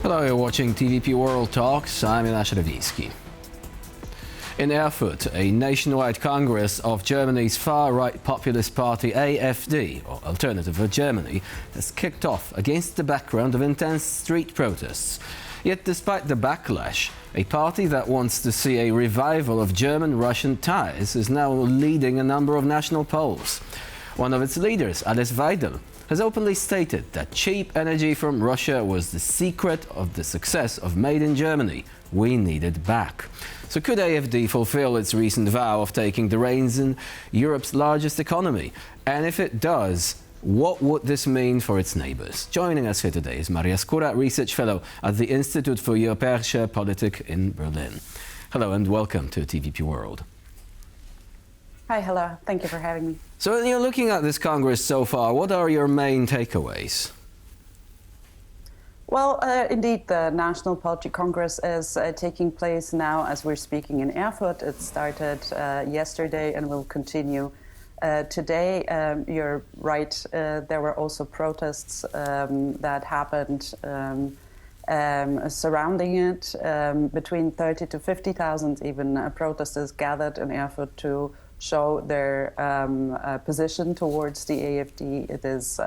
Hello, you're watching TVP World Talks. I'm Ilash Rawiński. In Erfurt, a nationwide congress of Germany's far-right populist party AfD, or Alternative for Germany, has kicked off against the background of intense street protests. Yet despite the backlash, a party that wants to see a revival of German-Russian ties is now leading a number of national polls. One of its leaders, Alice Weidel, has openly stated that cheap energy from Russia was the secret of the success of Made in Germany. We need it back. So could AfD fulfill its recent vow of taking the reins in Europe's largest economy? And if it does, what would this mean for its neighbours? Joining us here today is Maria Skóra, Research Fellow at the Institut for Europäische Politik in Berlin. Hello and welcome to TVP World. Hi, hello. Thank you for having me. So when you're looking at this Congress so far, what are your main takeaways? Well, indeed, the National Politic Congress is taking place now as we're speaking in Erfurt. It started yesterday and will continue today. You're right, there were also protests that happened surrounding it. Between 30 to 50,000 even protesters gathered in Erfurt to show their position towards the AfD. It is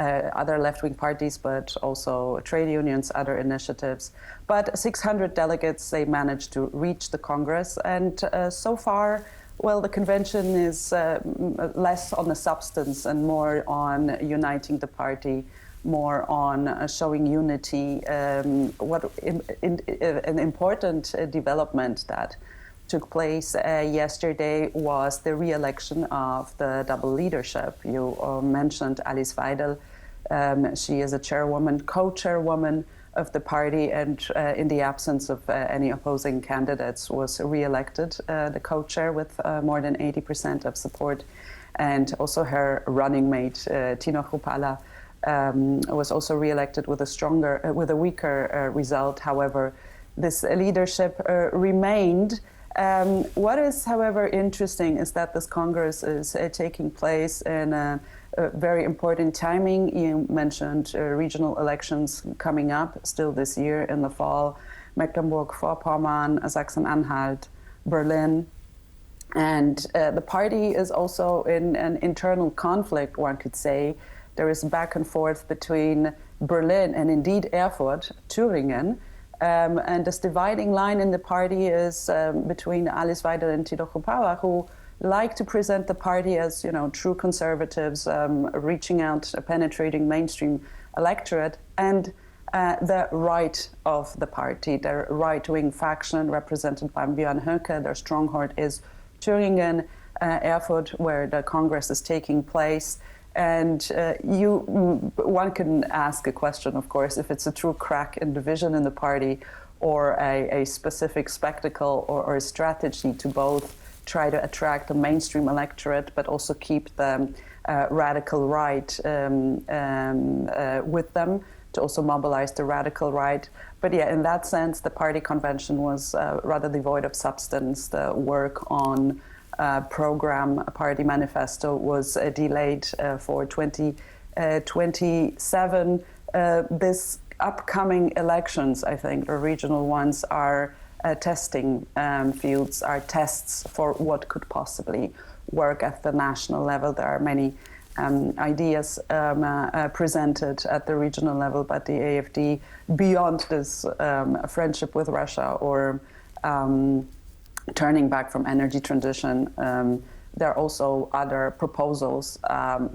other left-wing parties, but also trade unions, other initiatives. But 600 delegates, they managed to reach the Congress. And so far, well, the convention is less on the substance and more on uniting the party, more on showing unity. An important development that took place yesterday was the re-election of the double leadership. You mentioned Alice Weidel. She is a chairwoman, co-chairwoman of the party, and in the absence of any opposing candidates was re-elected the co-chair with more than 80% of support. And also her running mate, Tino Chrupalla, was also re-elected with a weaker result. However, this leadership remained. What is, however, interesting is that this Congress is taking place in a very important timing. You mentioned regional elections coming up still this year in the fall, Mecklenburg-Vorpommern, Sachsen-Anhalt, Berlin. And the party is also in an internal conflict, one could say. There is back and forth between Berlin and indeed Erfurt, Thüringen. And this dividing line in the party is between Alice Weidel and Tino Chrupalla, who like to present the party as, you know, true conservatives, reaching out, penetrating mainstream electorate, and the right of the party, their right-wing faction represented by Björn Höcke. Their stronghold is Thüringen, Erfurt, where the Congress is taking place. And one can ask a question, of course, if it's a true crack in division in the party or a specific spectacle or a strategy to both try to attract the mainstream electorate, but also keep the radical right with them, to also mobilize the radical right. But yeah, in that sense, the party convention was rather devoid of substance. The work on program, a party manifesto, was delayed for 2027. This upcoming elections, I think, or regional ones, are testing fields, are tests for what could possibly work at the national level. There are many ideas presented at the regional level, but the AfD, beyond this friendship with Russia or turning back from energy transition, there are also other proposals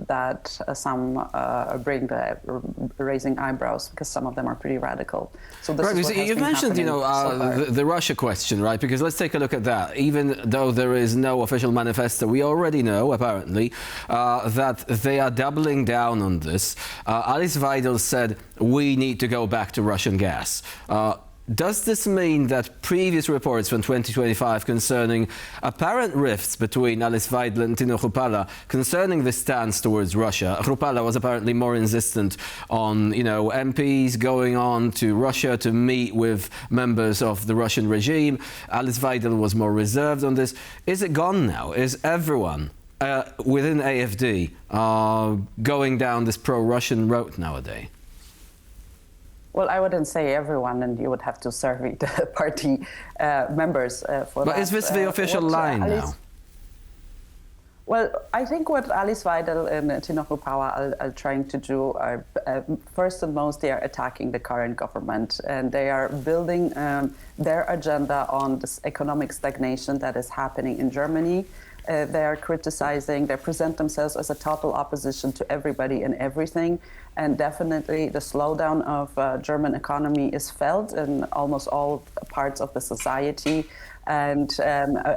that some bring the raising eyebrows, because some of them are pretty radical. So this is what has you've been mentioned, the Russia question, right? Because let's take a look at that. Even though there is no official manifesto, we already know, apparently, that they are doubling down on this. Alice Weidel said, we need to go back to Russian gas. Does this mean that previous reports from 2025 concerning apparent rifts between Alice Weidel and Tino Chrupalla concerning the stance towards Russia, Chrupalla was apparently more insistent on, MPs going on to Russia to meet with members of the Russian regime. Alice Weidel was more reserved on this. Is it gone now? Is everyone within AfD going down this pro-Russian road nowadays? Well, I wouldn't say everyone, and you would have to survey the party members for that. But is this the official line now? Well, I think what Alice Weidel and Tino Hrupawa are trying to do are, first and most, they are attacking the current government, and they are building their agenda on this economic stagnation that is happening in Germany. They are criticizing, they present themselves as a total opposition to everybody and everything. And definitely the slowdown of German economy is felt in almost all parts of the society. And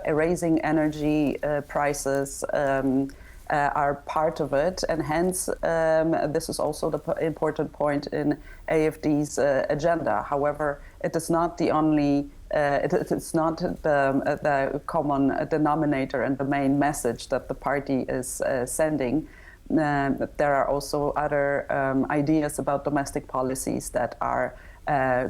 raising energy prices are part of it. And hence, this is also the important point in AfD's agenda. However, it is not the only it's not the common denominator and the main message that the party is sending. There are also other ideas about domestic policies that are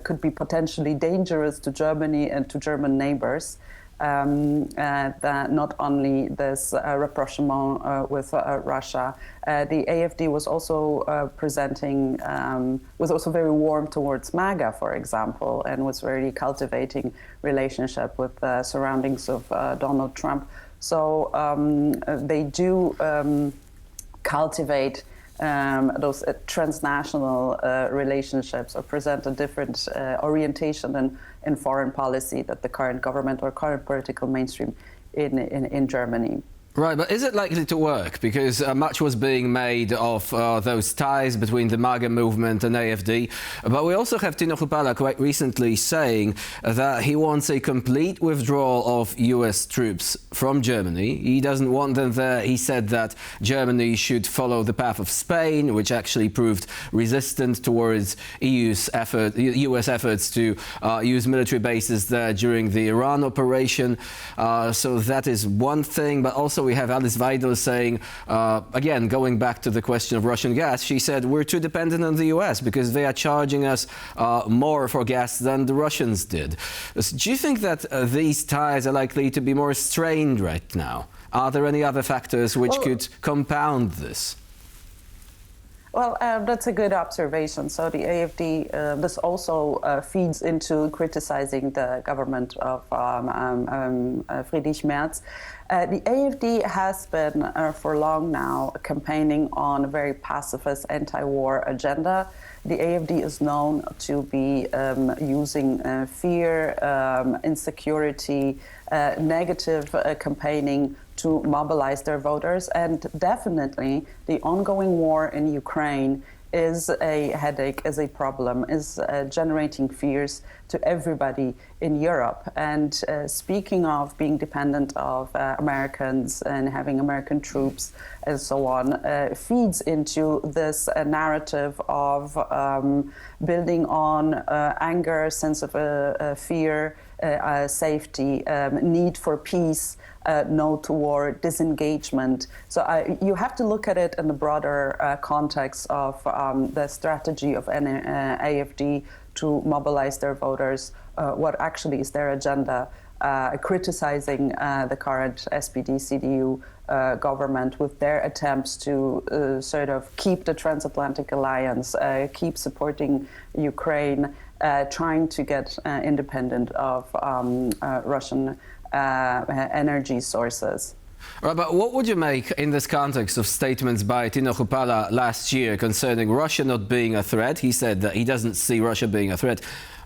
could be potentially dangerous to Germany and to German neighbors. That not only this rapprochement with Russia, the AfD was also presenting, was also very warm towards MAGA, for example, and was really cultivating relationship with the surroundings of Donald Trump. So they do cultivate those transnational relationships, or present a different orientation in foreign policy that the current government or current political mainstream in Germany. Right, but is it likely to work? Because much was being made of those ties between the MAGA movement and AfD. But we also have Tino Hrupawa quite recently saying that he wants a complete withdrawal of US troops from Germany. He doesn't want them there. He said that Germany should follow the path of Spain, which actually proved resistant towards US efforts to use military bases there during the Iran operation. So that is one thing, but also we have Alice Weidel saying, again, going back to the question of Russian gas, she said we're too dependent on the US because they are charging us more for gas than the Russians did. Do you think that these ties are likely to be more strained right now? Are there any other factors which could compound this? Well, that's a good observation. So the AfD, this also feeds into criticizing the government of Friedrich Merz. The AfD has been for long now campaigning on a very pacifist anti-war agenda. The AfD is known to be using fear, insecurity, negative campaigning to mobilize their voters. And definitely the ongoing war in Ukraine is a headache, is a problem, is generating fears to everybody in Europe. And speaking of being dependent of Americans and having American troops and so on, feeds into this narrative of building on anger, sense of fear, safety, need for peace, no to war, disengagement. So you have to look at it in the broader context of the strategy of AfD to mobilize their voters, what actually is their agenda, criticizing the current SPD-CDU government with their attempts to sort of keep the transatlantic alliance, keep supporting Ukraine, trying to get independent of Russian energy sources. Right, but what would you make in this context of statements by Tino Hrupawa last year concerning Russia not being a threat? He said that he doesn't see Russia being a threat,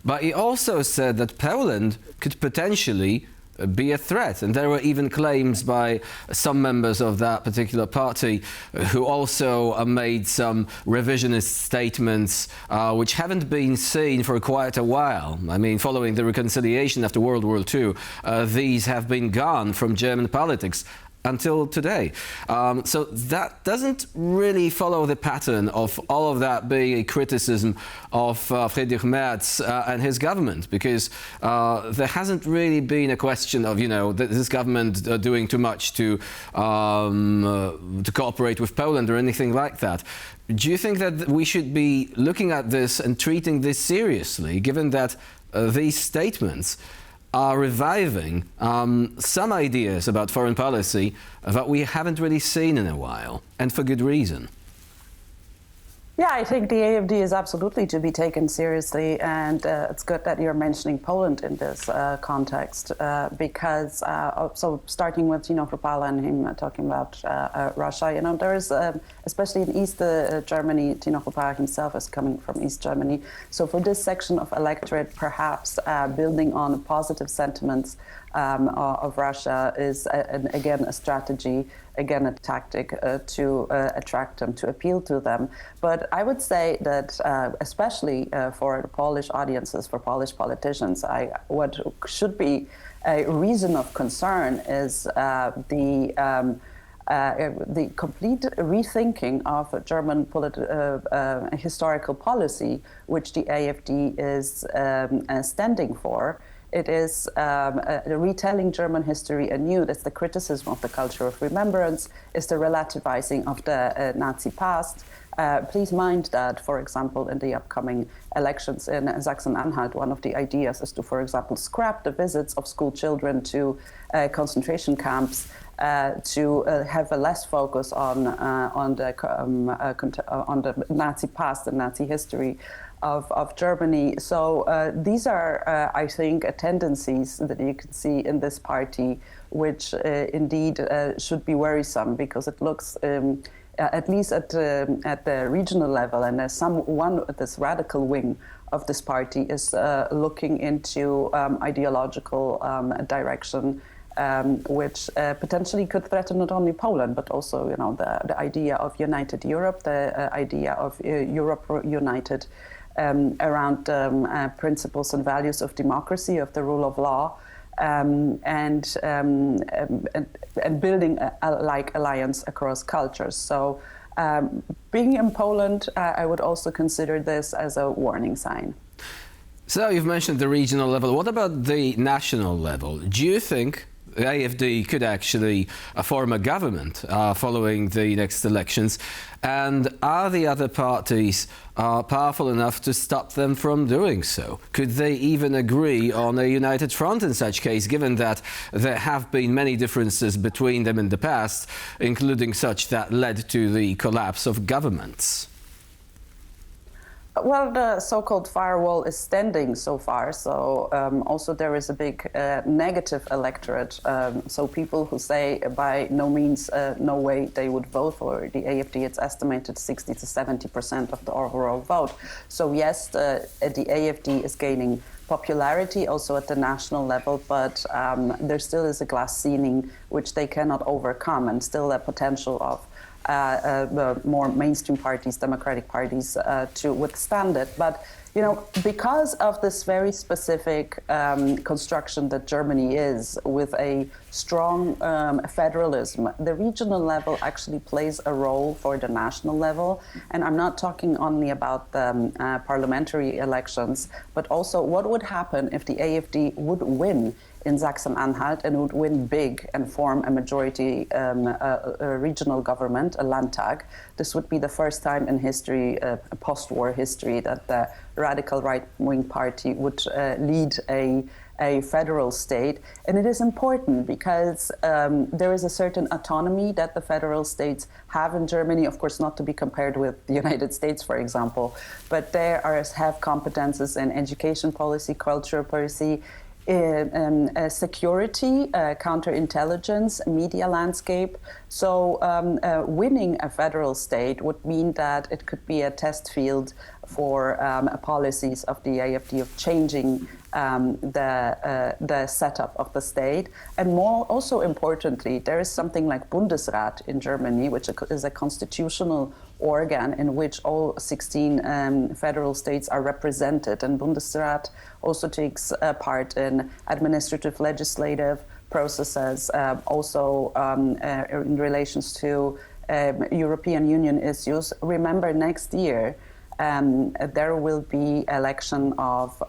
but he also said that Poland could potentially be a threat. And there were even claims by some members of that particular party who also made some revisionist statements which haven't been seen for quite a while. I mean, following the reconciliation after World War II, these have been gone from German politics until today. So that doesn't really follow the pattern of all of that being a criticism of Friedrich Merz and his government, because there hasn't really been a question of, you know, this government doing too much to cooperate with Poland or anything like that. Do you think that we should be looking at this and treating this seriously, given that these statements are reviving some ideas about foreign policy that we haven't really seen in a while, and for good reason? Yeah, I think the AfD is absolutely to be taken seriously, and it's good that you're mentioning Poland in this context, because so starting with Kropala and him talking about Russia, there is especially in East Germany, Kropala himself is coming from East Germany, so for this section of electorate, perhaps building on positive sentiments of Russia is again a strategy, again a tactic to attract them, to appeal to them. But I would say that especially for the Polish audiences, for Polish politicians, what should be a reason of concern is the complete rethinking of German historical policy, which the AfD is standing for. It is retelling German history anew. That's the criticism of the culture of remembrance. It's the relativizing of the Nazi past. Please mind that, for example, in the upcoming elections in Sachsen-Anhalt, one of the ideas is to, for example, scrap the visits of school children to concentration camps, to have a less focus on the Nazi past and Nazi history of Germany. So these are, I think, tendencies that you can see in this party, which indeed should be worrisome, because it looks, at least at the regional level, and there's this radical wing of this party is looking into ideological direction, which potentially could threaten not only Poland, but also, the idea of united Europe, the idea of Europe united around principles and values of democracy, of the rule of law, and building a like alliance across cultures. So being in Poland, I would also consider this as a warning sign. So you've mentioned the regional level. What about the national level? Do you think the AfD could actually form a government following the next elections? And are the other parties powerful enough to stop them from doing so? Could they even agree on a united front in such case, given that there have been many differences between them in the past, including such that led to the collapse of governments? Well, the so-called firewall is standing so far, so also there is a big negative electorate, so people who say by no means, no way they would vote for the AfD. It's estimated 60 to 70% of the overall vote. So yes, the AfD is gaining popularity also at the national level, but there still is a glass ceiling which they cannot overcome, and still a potential of the more mainstream parties, democratic parties, to withstand it. But, because of this very specific construction that Germany is, with a strong federalism, the regional level actually plays a role for the national level. And I'm not talking only about the parliamentary elections, but also what would happen if the AfD would win in Sachsen-Anhalt and would win big and form a majority regional government, a Landtag. This would be the first time in history, post-war history, that the radical right-wing party would lead a federal state. And it is important because there is a certain autonomy that the federal states have in Germany, of course not to be compared with the United States, for example, but they have competences in education policy, cultural policy, security, counterintelligence, media landscape. So winning a federal state would mean that it could be a test field for policies of the AfD of changing the setup of the state. And more also importantly, there is something like Bundesrat in Germany, which is a constitutional organ in which all 16 federal states are represented. And Bundesrat also takes part in administrative, legislative processes, also in relations to European Union issues. Remember, next year, there will be election of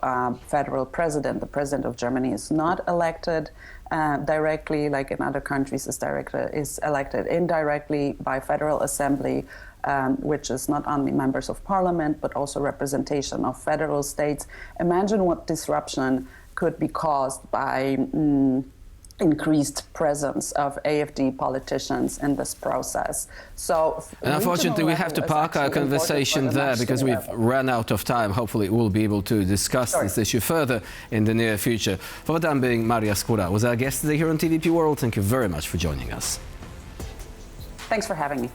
federal president. The president of Germany is not elected directly, like in other countries, is elected indirectly by Federal Assembly, which is not only members of parliament, but also representation of federal states. Imagine what disruption could be caused by increased presence of AfD politicians in this process. So, and unfortunately, we have to park our conversation there because we've run out of time. Hopefully, we'll be able to discuss this issue further in the near future. For the time being, Maria Skóra was our guest today here on TVP World. Thank you very much for joining us. Thanks for having me.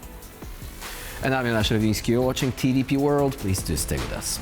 And I'm Jonasz Lewiński. You're watching TVP World. Please do stay with us.